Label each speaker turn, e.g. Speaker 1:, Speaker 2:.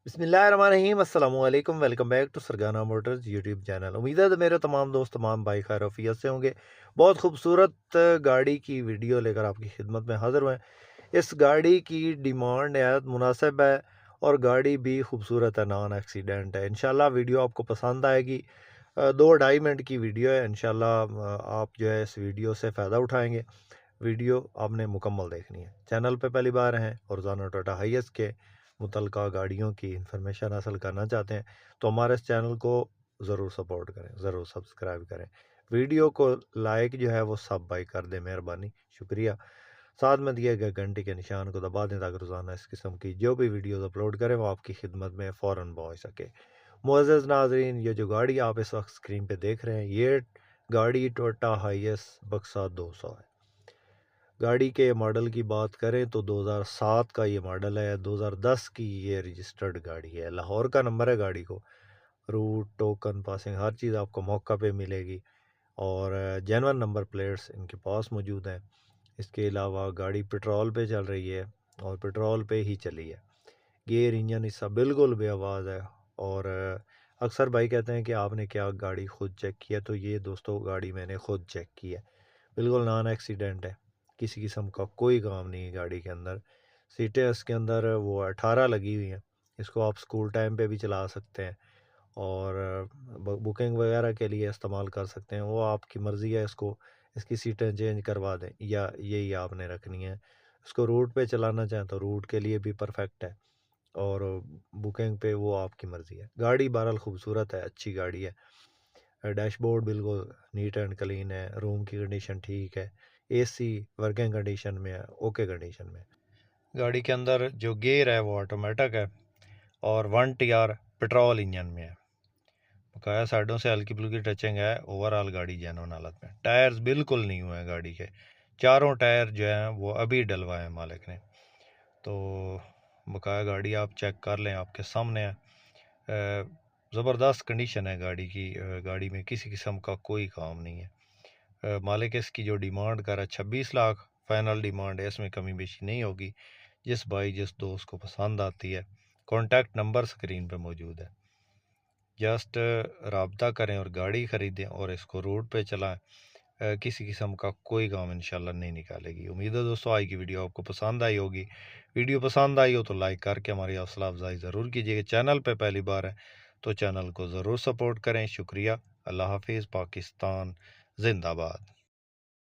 Speaker 1: बिस्मिल्लाहिर्रहमानिर्रहीम अस्सलामुअलैकुम। Welcome back to Sargana motors YouTube channel. उम्मीद है तो मेरे तमाम दोस्त तमाम भाई खैर आफियत से होंगे। बहुत खूबसूरत गाड़ी की वीडियो लेकर आपकी खिदमत में हाजिर हुए हैं। इस गाड़ी की डिमांड नहायत मुनासिब है और गाड़ी भी खूबसूरत है, नॉन एक्सीडेंट है। इंशाल्लाह वीडियो आपको पसंद आएगी। 2-2.5 मिनट की वीडियो है। इंशाल्लाह आप जो है इस वीडियो से फ़ायदा उठाएंगे। वीडियो आपने मुकम्मल देखनी है। चैनल पे पहली बार हैं और रोज़ाना टोयोटा हाईएस के मुतलका गाड़ियों की इन्फॉर्मेशन हासिल करना चाहते हैं तो हमारे इस चैनल को ज़रूर सपोर्ट करें, ज़रूर सब्सक्राइब करें। वीडियो को लाइक जो है वो सब भाई कर दें, मेहरबानी, शुक्रिया। साथ में दिए गए घंटे के निशान को दबा दें ताकि रोज़ाना इस किस्म की जो भी वीडियोस अपलोड करें वो आपकी खिदमत में फ़ौरन पहुँच सके। मुअज़्ज़ज़ नाज़रीन, ये जो गाड़ी आप इस वक्त स्क्रीन पे देख रहे हैं, ये गाड़ी टोयोटा हाईएस बक्सा 200 है। गाड़ी के मॉडल की बात करें तो 2007 का ये मॉडल है। 2010 की ये रजिस्टर्ड गाड़ी है। लाहौर का नंबर है गाड़ी को। रूट, टोकन, पासिंग हर चीज़ आपको मौका पे मिलेगी और जेन्युइन नंबर प्लेट्स इनके पास मौजूद हैं। इसके अलावा गाड़ी पेट्रोल पे चल रही है और पेट्रोल पे ही चली है। गियर इंजन इसका बिल्कुल बेआवाज़ है और अक्सर भाई कहते हैं कि आपने क्या गाड़ी खुद चेक किया, तो ये दोस्तों गाड़ी मैंने खुद चेक की है। बिल्कुल नॉन एक्सीडेंट है, किसी किस्म का कोई काम नहीं है गाड़ी के अंदर। सीटें इसके अंदर वो 18 लगी हुई हैं। इसको आप स्कूल टाइम पे भी चला सकते हैं और बुकिंग वगैरह के लिए इस्तेमाल कर सकते हैं। वो आपकी मर्ज़ी है, इसकी सीटें चेंज करवा दें या यही आपने रखनी है। इसको रूट पे चलाना चाहें तो रूट के लिए भी परफेक्ट है और बुकिंग पे वो आपकी मर्ज़ी है। गाड़ी बहरहाल खूबसूरत है, अच्छी गाड़ी है। डैशबोर्ड बिल्कुल नीट एंड क्लीन है। रूम की कंडीशन ठीक है। एसी वर्किंग कंडीशन में है, ओके कंडीशन में। गाड़ी के अंदर जो गियर है वो ऑटोमेटिक है और 1 TR पेट्रोल इंजन में है। बकाया साइडों से हल्की फुल्की टचिंग है। ओवरऑल गाड़ी जेन्युइन हालत में। टायर्स बिल्कुल नहीं हुए हैं गाड़ी के। चारों टायर जो हैं वो अभी डलवाए हैं मालिक ने। तो बकाया गाड़ी आप चेक कर लें, आपके सामने है। ज़बरदस्त कंडीशन है गाड़ी की। गाड़ी में किसी किस्म का कोई काम नहीं है। मालिक इसकी जो डिमांड कर रहा है 26 लाख फाइनल डिमांड है, इसमें कमी बेशी नहीं होगी। जिस भाई जिस दोस्त को पसंद आती है, कॉन्टैक्ट नंबर स्क्रीन पे मौजूद है। जस्ट राब्ता करें और गाड़ी ख़रीदें और इसको रोड पे चलाएं। किसी किस्म का कोई काम इंशाल्लाह नहीं निकालेगी। उम्मीद है दोस्तों आज की वीडियो आपको पसंद आई होगी। वीडियो पसंद आई हो तो लाइक करके हमारी हौसला अफजाई ज़रूर कीजिएगा। चैनल पे पहली बार है तो चैनल को ज़रूर सपोर्ट करें। शुक्रिया। अल्लाह हाफिज़। पाकिस्तान जिंदाबाद।